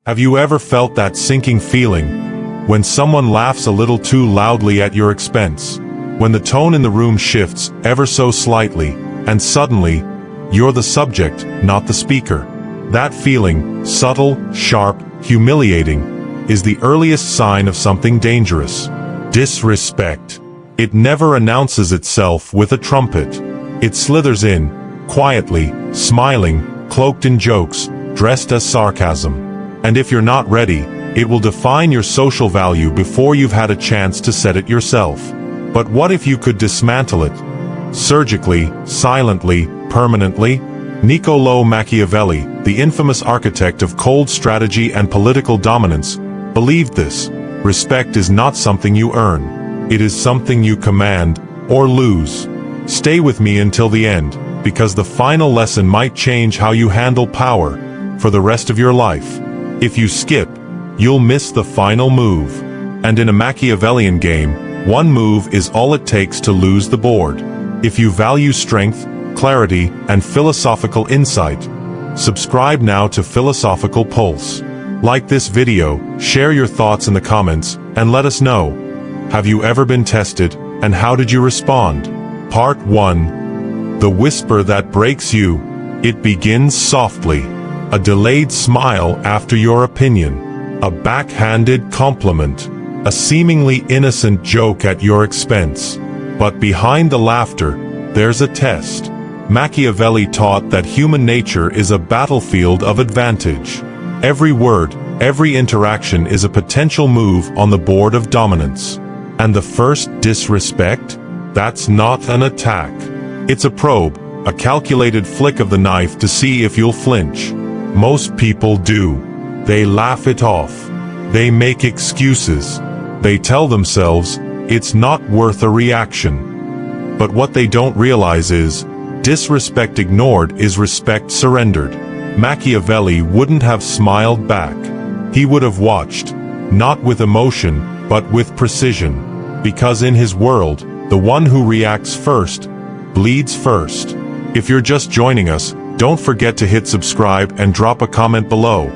Have you ever felt that sinking feeling when someone laughs a little too loudly at your expense? When the tone in the room shifts ever so slightly, and suddenly, you're the subject, not the speaker. That feeling, subtle, sharp, humiliating, is the earliest sign of something dangerous. Disrespect. It never announces itself with a trumpet. It slithers in, quietly, smiling, cloaked in jokes, dressed as sarcasm. And if you're not ready, it will define your social value before you've had a chance to set it yourself. But what if you could dismantle it? Surgically, silently, permanently? Niccolò Machiavelli, the infamous architect of cold strategy and political dominance, believed this. Respect is not something you earn. It is something you command, or lose. Stay with me until the end, because the final lesson might change how you handle power for the rest of your life. If you skip, you'll miss the final move. And in a Machiavellian game, one move is all it takes to lose the board. If you value strength, clarity, and philosophical insight, subscribe now to Philosophical Pulse. Like this video, share your thoughts in the comments, and let us know. Have you ever been tested, and how did you respond? Part 1. The whisper that breaks you. It begins softly. A delayed smile after your opinion. A backhanded compliment. A seemingly innocent joke at your expense. But behind the laughter, there's a test. Machiavelli taught that human nature is a battlefield of advantage. Every word, every interaction is a potential move on the board of dominance. And the first disrespect? That's not an attack. It's a probe, a calculated flick of the knife to see if you'll flinch. Most people do. They laugh it off. They make excuses. They tell themselves, it's not worth a reaction. But what they don't realize is, disrespect ignored is respect surrendered. Machiavelli wouldn't have smiled back. He would have watched, not with emotion, but with precision. Because in his world, the one who reacts first, bleeds first. If you're just joining us, don't forget to hit subscribe and drop a comment below.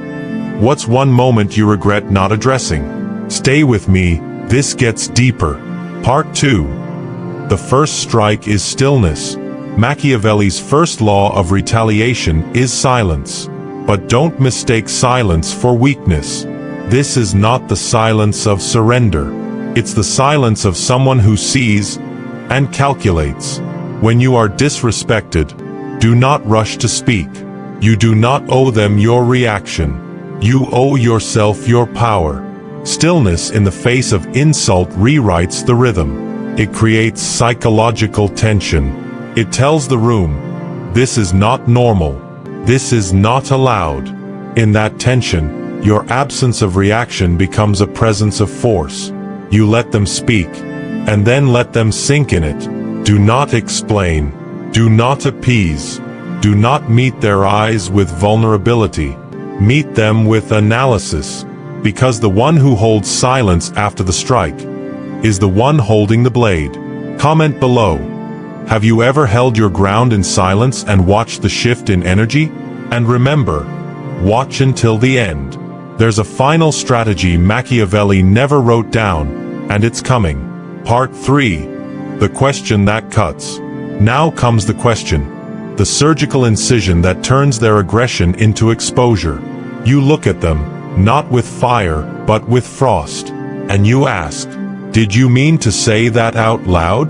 What's one moment you regret not addressing? Stay with me, this gets deeper. Part 2. The first strike is stillness. Machiavelli's first law of retaliation is silence. But don't mistake silence for weakness. This is not the silence of surrender. It's the silence of someone who sees and calculates. When you are disrespected, do not rush to speak. You do not owe them your reaction. You owe yourself your power. Stillness in the face of insult rewrites the rhythm. It creates psychological tension. It tells the room, this is not normal. This is not allowed. In that tension, your absence of reaction becomes a presence of force. You let them speak, and then let them sink in it. Do not explain. Do not appease. Do not meet their eyes with vulnerability. Meet them with analysis. Because the one who holds silence after the strike is the one holding the blade. Comment below. Have you ever held your ground in silence and watched the shift in energy? And remember, watch until the end. There's a final strategy Machiavelli never wrote down, and it's coming. Part 3. The question that cuts. Now comes the question. The surgical incision that turns their aggression into exposure. You look at them, not with fire, but with frost. And you ask, did you mean to say that out loud?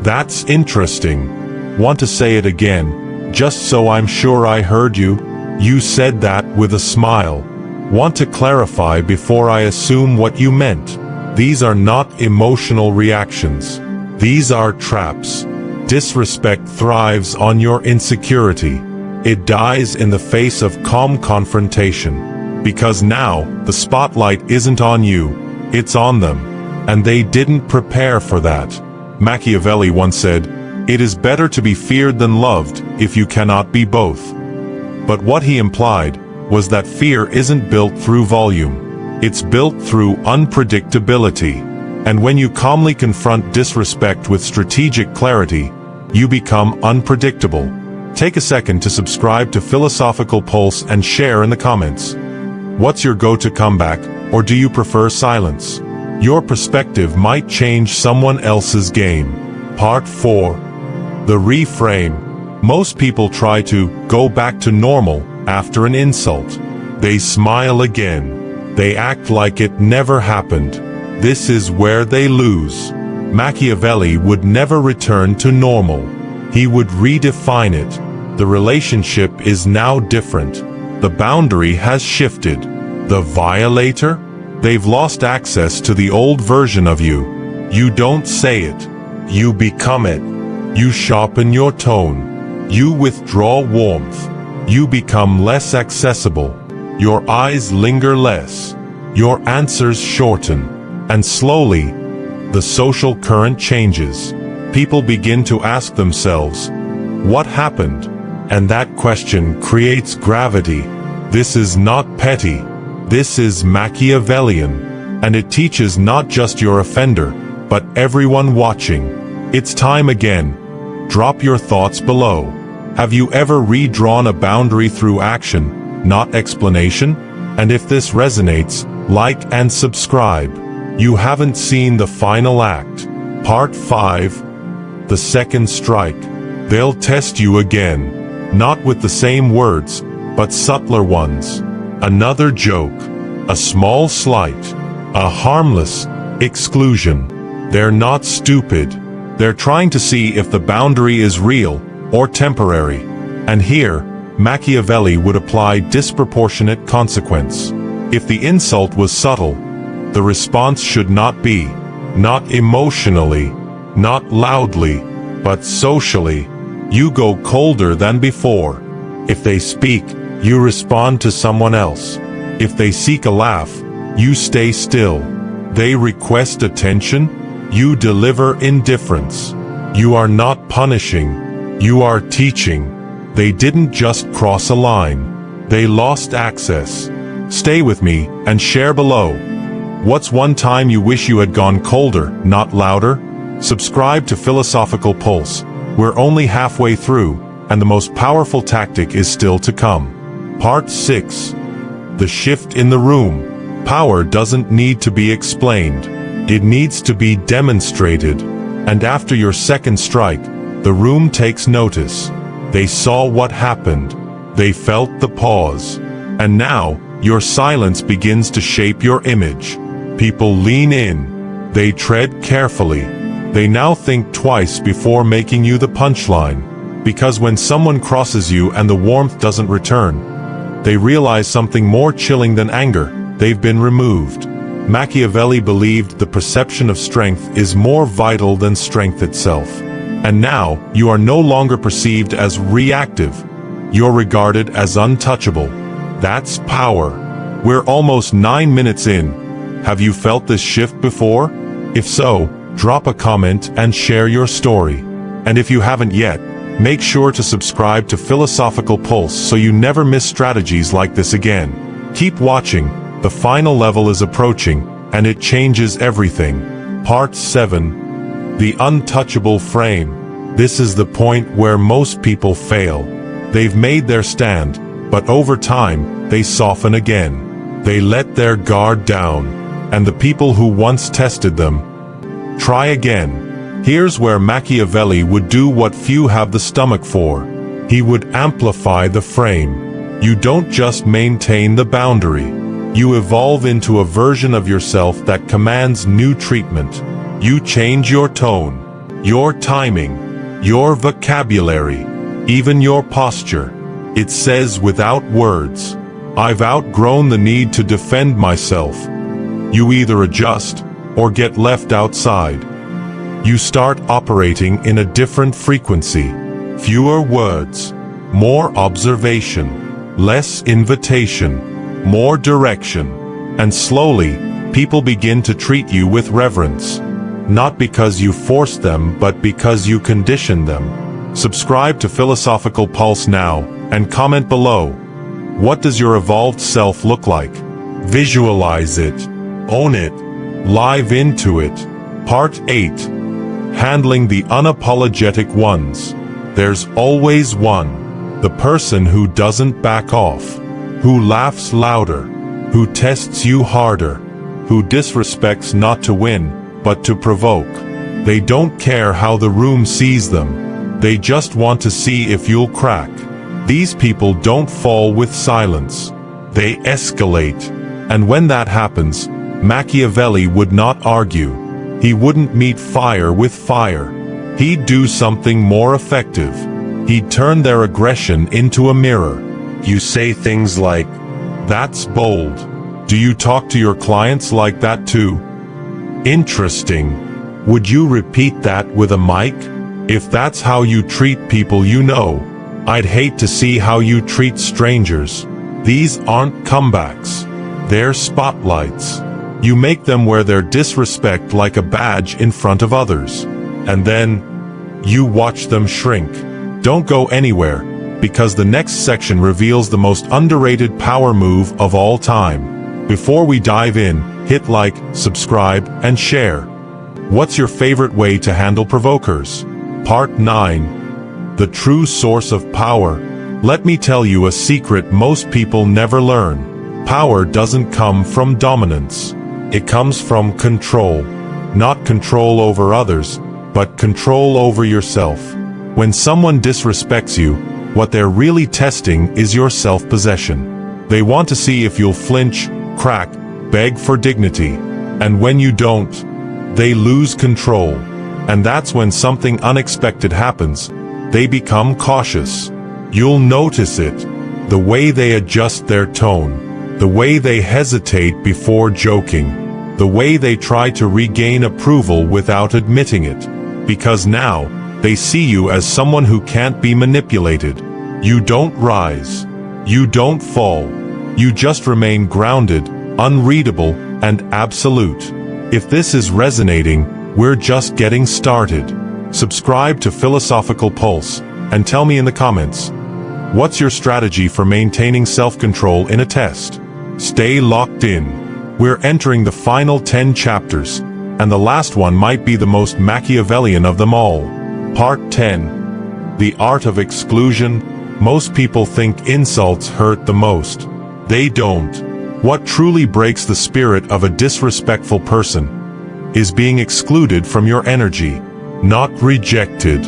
That's interesting. Want to say it again, just so I'm sure I heard you? You said that with a smile. Want to clarify before I assume what you meant? These are not emotional reactions. These are traps. Disrespect thrives on your insecurity. It dies in the face of calm confrontation. Because now, the spotlight isn't on you, it's on them. And they didn't prepare for that. Machiavelli once said, it is better to be feared than loved, if you cannot be both. But what he implied was that fear isn't built through volume. It's built through unpredictability. And when you calmly confront disrespect with strategic clarity, you become unpredictable. Take a second to subscribe to Philosophical Pulse and share in the comments. What's your go-to comeback, or do you prefer silence? Your perspective might change someone else's game. Part 4. The reframe. Most people try to go back to normal after an insult. They smile again. They act like it never happened. This is where they lose. Machiavelli would never return to normal. He would redefine it. The relationship is now different. The boundary has shifted. The violator? They've lost access to the old version of you. You don't say it. You become it. You sharpen your tone. You withdraw warmth. You become less accessible. Your eyes linger less. Your answers shorten. And slowly, the social current changes. People begin to ask themselves, what happened? And that question creates gravity. This is not petty. This is Machiavellian. And it teaches not just your offender, but everyone watching. It's time again. Drop your thoughts below. Have you ever redrawn a boundary through action, not explanation? And if this resonates, like and subscribe. You haven't seen the final act. Part 5. The second strike. They'll test you again. Not with the same words, but subtler ones. Another joke. A small slight. A harmless exclusion. They're not stupid. They're trying to see if the boundary is real or temporary. And here, Machiavelli would apply disproportionate consequence. If the insult was subtle, the response should not be, not emotionally, not loudly, but socially. You go colder than before. If they speak, you respond to someone else. If they seek a laugh, you stay still. They request attention, you deliver indifference. You are not punishing, you are teaching. They didn't just cross a line. They lost access. Stay with me and share below. What's one time you wish you had gone colder, not louder? Subscribe to Philosophical Pulse. We're only halfway through, and the most powerful tactic is still to come. Part 6. The shift in the room. Power doesn't need to be explained. It needs to be demonstrated. And after your second strike, the room takes notice. They saw what happened. They felt the pause. And now, your silence begins to shape your image. People lean in. They tread carefully. They now think twice before making you the punchline. Because when someone crosses you and the warmth doesn't return, they realize something more chilling than anger. They've been removed. Machiavelli believed the perception of strength is more vital than strength itself. And now, you are no longer perceived as reactive. You're regarded as untouchable. That's power. We're almost 9 minutes in. Have you felt this shift before? If so, drop a comment and share your story. And if you haven't yet, make sure to subscribe to Philosophical Pulse so you never miss strategies like this again. Keep watching. The final level is approaching, and it changes everything. Part 7. The untouchable frame. This is the point where most people fail. They've made their stand, but over time, they soften again. They let their guard down, and the people who once tested them try again. Here's where Machiavelli would do what few have the stomach for. He would amplify the frame. You don't just maintain the boundary. You evolve into a version of yourself that commands new treatment. You change your tone, your timing, your vocabulary, even your posture. It says without words, I've outgrown the need to defend myself. You either adjust or get left outside. You start operating in a different frequency. Fewer words, more observation, less invitation, more direction. And slowly, people begin to treat you with reverence. Not because you forced them, but because you conditioned them. Subscribe to Philosophical Pulse now, and comment below. What does your evolved self look like? Visualize it. Own it. Live into it. Part 8. Handling the unapologetic ones. There's always one. The person who doesn't back off. Who laughs louder. who tests you harder, who disrespects not to win, but to provoke. They don't care how the room sees them. They just want to see if you'll crack. These people don't fall with silence. They escalate. And when that happens, Machiavelli would not argue. He wouldn't meet fire with fire. He'd do something more effective. He'd turn their aggression into a mirror. You say things like, "That's bold." Do you talk to your clients like that too? Interesting. Would you repeat that with a mic? If that's how you treat people you know, I'd hate to see how you treat strangers. These aren't comebacks. They're spotlights. You make them wear their disrespect like a badge in front of others. And then, you watch them shrink. Don't go anywhere, because the next section reveals the most underrated power move of all time. Before we dive in, hit like, subscribe, and share. What's your favorite way to handle provokers? Part 9. The true source of power. Let me tell you a secret most people never learn. Power doesn't come from dominance. It comes from control. Not control over others, but control over yourself. When someone disrespects you, what they're really testing is your self-possession. They want to see if you'll flinch, crack, beg for dignity. And when you don't, they lose control. And that's when something unexpected happens. They become cautious. You'll notice it. The way they adjust their tone. The way they hesitate before joking. The way they try to regain approval without admitting it. Because now, they see you as someone who can't be manipulated. You don't rise. You don't fall. You just remain grounded, unreadable, and absolute. If this is resonating, we're just getting started. Subscribe to Philosophical Pulse, and tell me in the comments, what's your strategy for maintaining self-control in a test? Stay locked in. We're entering the final 10 chapters, and the last one might be the most Machiavellian of them all. Part 10. The Art of Exclusion. Most people think insults hurt the most. They don't. What truly breaks the spirit of a disrespectful person is being excluded from your energy. Not rejected.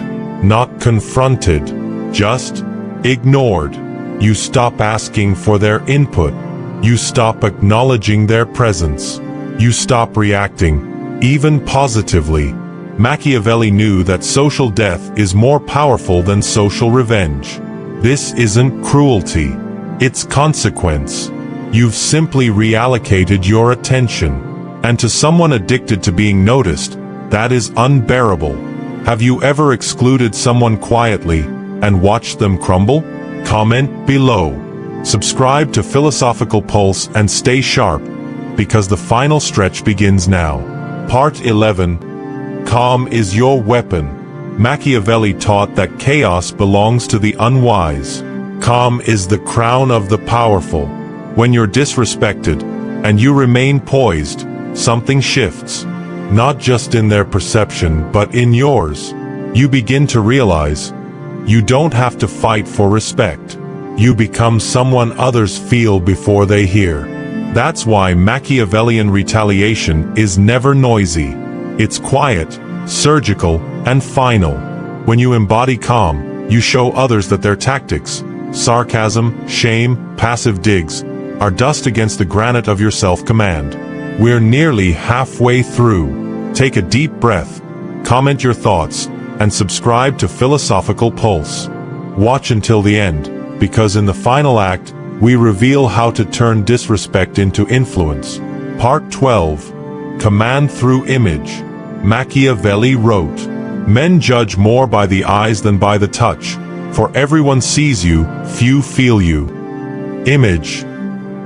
Not confronted. Just ignored. You stop asking for their input. You stop acknowledging their presence. You stop reacting, even positively. Machiavelli knew that social death is more powerful than social revenge. This isn't cruelty. It's consequence. You've simply reallocated your attention. And to someone addicted to being noticed, that is unbearable. Have you ever excluded someone quietly and watched them crumble? Comment below. Subscribe to Philosophical Pulse and stay sharp, because the final stretch begins now. Part 11. Calm is your weapon. Machiavelli taught that chaos belongs to the unwise. Calm is the crown of the powerful. When you're disrespected, and you remain poised, something shifts. Not just in their perception, but in yours. You begin to realize, you don't have to fight for respect. You become someone others feel before they hear. That's why Machiavellian retaliation is never noisy. It's quiet, surgical, and final. When you embody calm, you show others that their tactics, sarcasm, shame, passive digs, are dust against the granite of your self-command. We're nearly halfway through. Take a deep breath, comment your thoughts, and subscribe to Philosophical Pulse. Watch until the end, because in the final act, we reveal how to turn disrespect into influence. Part 12. Command through image. Machiavelli wrote, "Men judge more by the eyes than by the touch, for everyone sees you, few feel you." Image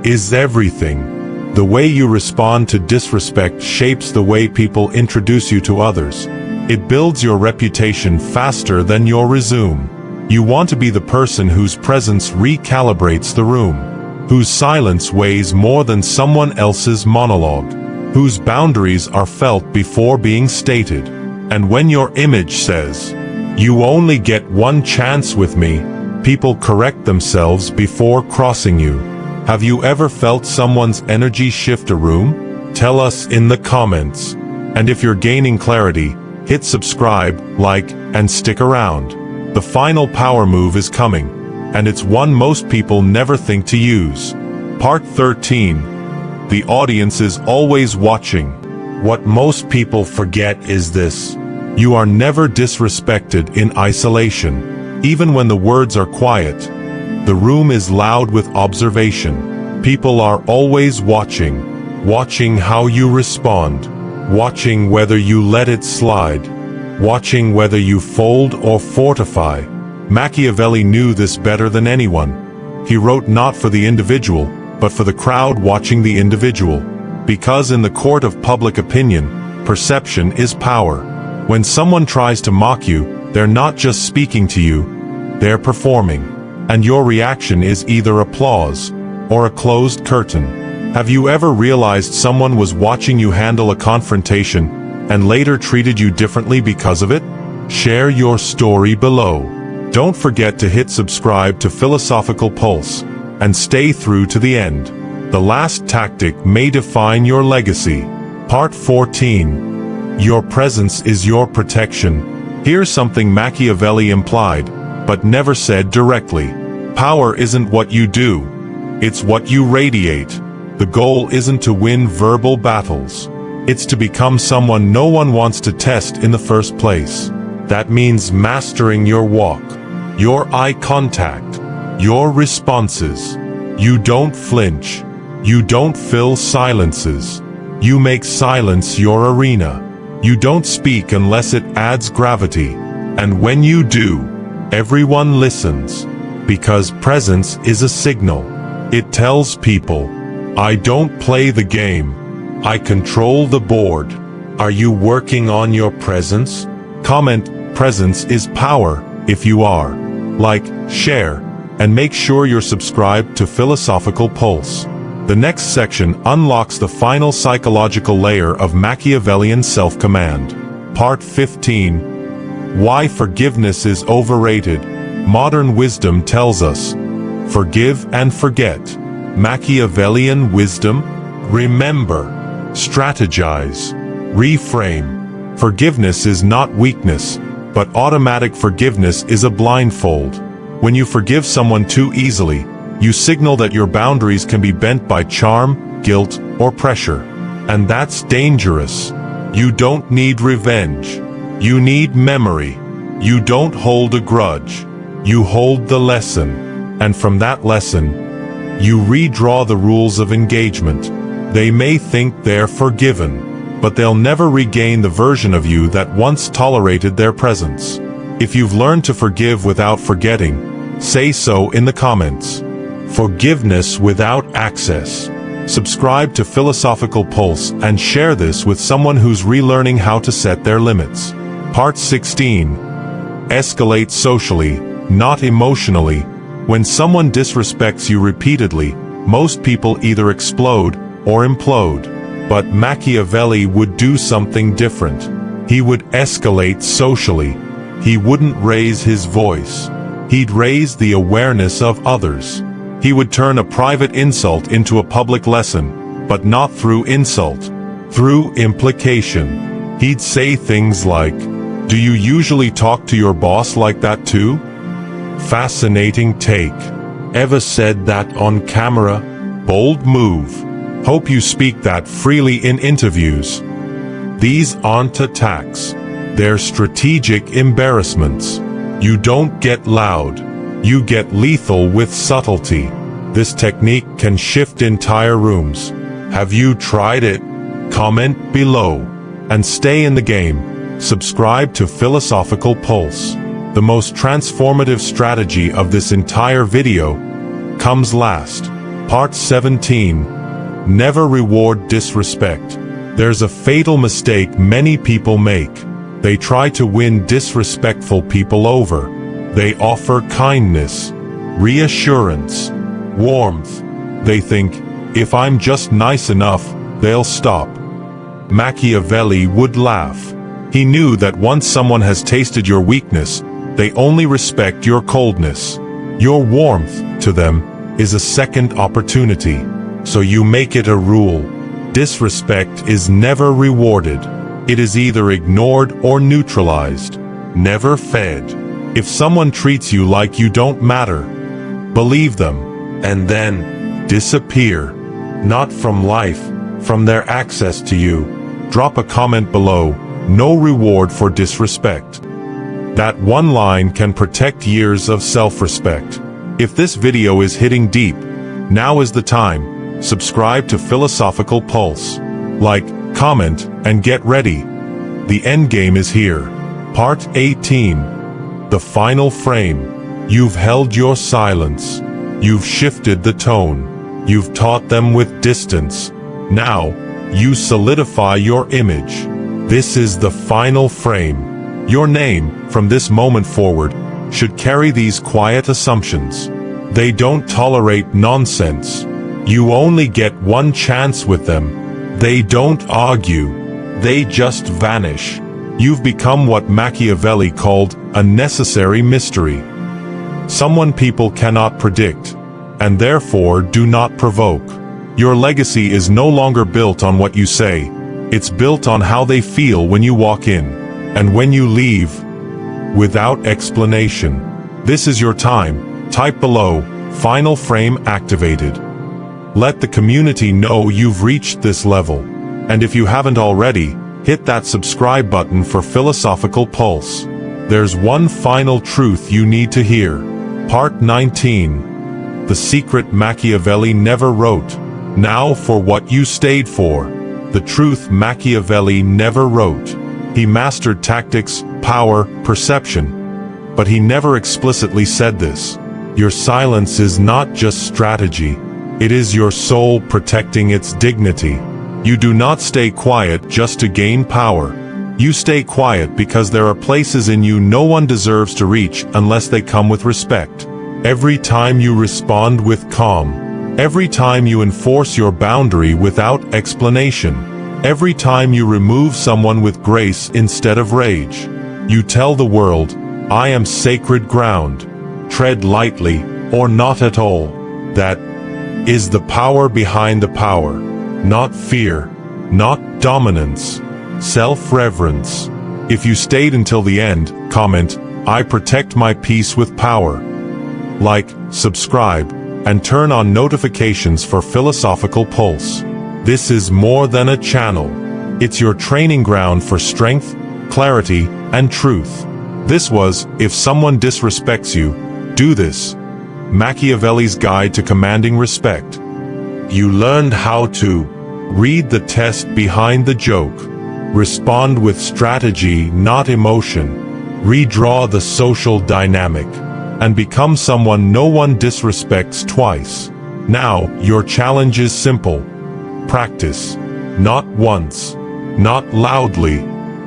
is everything. The way you respond to disrespect shapes the way people introduce you to others. It builds your reputation faster than your resume. You want to be the person whose presence recalibrates the room, whose silence weighs more than someone else's monologue, whose boundaries are felt before being stated. And when your image says, "You only get one chance with me," people correct themselves before crossing you. Have you ever felt someone's energy shift a room? Tell us in the comments. And if you're gaining clarity, hit subscribe, like, and stick around. The final power move is coming, and it's one most people never think to use. Part 13. The audience is always watching. What most people forget is this. You are never disrespected in isolation. Even when the words are quiet, the room is loud with observation. People are always watching. Watching how you respond. Watching whether you let it slide. Watching whether you fold or fortify. Machiavelli knew this better than anyone. He wrote not for the individual, but for the crowd watching the individual. Because in the court of public opinion, perception is power. When someone tries to mock you, they're not just speaking to you, they're performing. And your reaction is either applause or a closed curtain. Have you ever realized someone was watching you handle a confrontation and later treated you differently because of it? Share your story below. Don't forget to hit subscribe to Philosophical Pulse and stay through to the end. The last tactic may define your legacy. Part 14. Your presence is your protection. Here's something Machiavelli implied, but never said directly. Power isn't what you do. It's what you radiate. The goal isn't to win verbal battles. It's to become someone no one wants to test in the first place. That means mastering your walk, your eye contact, your responses. You don't flinch. You don't fill silences. You make silence your arena. You don't speak unless it adds gravity. And when you do, everyone listens. Because presence is a signal. It tells people, I don't play the game. I control the board. Are you working on your presence? Comment, presence is power, if you are. Like, share, and make sure you're subscribed to Philosophical Pulse. The next section unlocks the final psychological layer of Machiavellian self-command. Part 15. Why forgiveness is overrated. Modern wisdom tells us, forgive and forget. Machiavellian wisdom? Remember, strategize, reframe. Forgiveness is not weakness, but automatic forgiveness is a blindfold. When you forgive someone too easily, you signal that your boundaries can be bent by charm, guilt, or pressure. And that's dangerous. You don't need revenge. You need memory. You don't hold a grudge. You hold the lesson. And from that lesson, you redraw the rules of engagement. They may think they're forgiven, but they'll never regain the version of you that once tolerated their presence. If you've learned to forgive without forgetting, say so in the comments. Forgiveness without access. Subscribe to Philosophical Pulse and share this with someone who's relearning how to set their limits. Part 16. Escalate socially, not emotionally. When someone disrespects you repeatedly, most people either explode or implode. But Machiavelli would do something different. He would escalate socially. He wouldn't raise his voice. He'd raise the awareness of others. He would turn a private insult into a public lesson, but not through insult, through implication. He'd say things like, do you usually talk to your boss like that too? Fascinating take. Ever said that on camera? Bold move. Hope you speak that freely in interviews. These aren't attacks. They're strategic embarrassments. You don't get loud. You get lethal with subtlety. This technique can shift entire rooms. Have you tried it? Comment below. And stay in the game. Subscribe to Philosophical Pulse. The most transformative strategy of this entire video comes last. Part 17. Never reward disrespect. There's a fatal mistake many people make. They try to win disrespectful people over. They offer kindness, reassurance, warmth. They think, if I'm just nice enough, they'll stop. Machiavelli would laugh. He knew that once someone has tasted your weakness, they only respect your coldness. Your warmth, to them, is a second opportunity, so you make it a rule. Disrespect is never rewarded. It is either ignored or neutralized, never fed. If someone treats you like you don't matter, believe them, and then disappear. Not from life, from their access to you. Drop a comment below, no reward for disrespect. That one line can protect years of self-respect. If this video is hitting deep, now is the time. Subscribe to Philosophical Pulse. Like, comment, and get ready. The endgame is here. Part 18. The final frame. You've held your silence. You've shifted the tone. You've taught them with distance. Now, you solidify your image. This is the final frame. Your name, from this moment forward, should carry these quiet assumptions. They don't tolerate nonsense. You only get one chance with them. They don't argue. They just vanish. You've become what Machiavelli called a necessary mystery. Someone people cannot predict, and therefore do not provoke. Your legacy is no longer built on what you say. It's built on how they feel when you walk in, and when you leave, without explanation. This is your time. Type below, final frame activated. Let the community know you've reached this level. And if you haven't already, hit that subscribe button for Philosophical Pulse. There's one final truth you need to hear. Part 19. The secret Machiavelli never wrote. Now for what you stayed for. The truth Machiavelli never wrote. He mastered tactics, power, perception. But he never explicitly said this. Your silence is not just strategy. It is your soul protecting its dignity. You do not stay quiet just to gain power. You stay quiet because there are places in you no one deserves to reach unless they come with respect. Every time you respond with calm, every time you enforce your boundary without explanation, every time you remove someone with grace instead of rage, you tell the world, I am sacred ground. Tread lightly, or not at all. That is the power behind the power. Not fear, not dominance, self-reverence. If you stayed until the end, comment, I protect my peace with power. Like, subscribe, and turn on notifications for Philosophical Pulse. This is more than a channel. It's your training ground for strength, clarity, and truth. This was, if someone disrespects you, do this. Machiavelli's Guide to Commanding Respect. You learned how to read the test behind the joke, respond with strategy, not emotion, redraw the social dynamic, and become someone no one disrespects twice. Now, your challenge is simple. Practice. Not once, not loudly,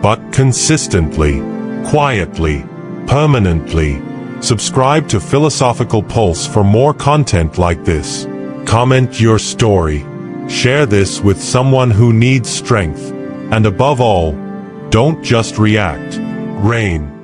but consistently, quietly, permanently. Subscribe to Philosophical Pulse for more content like this. Comment your story. Share this with someone who needs strength. And above all, don't just react. Reign.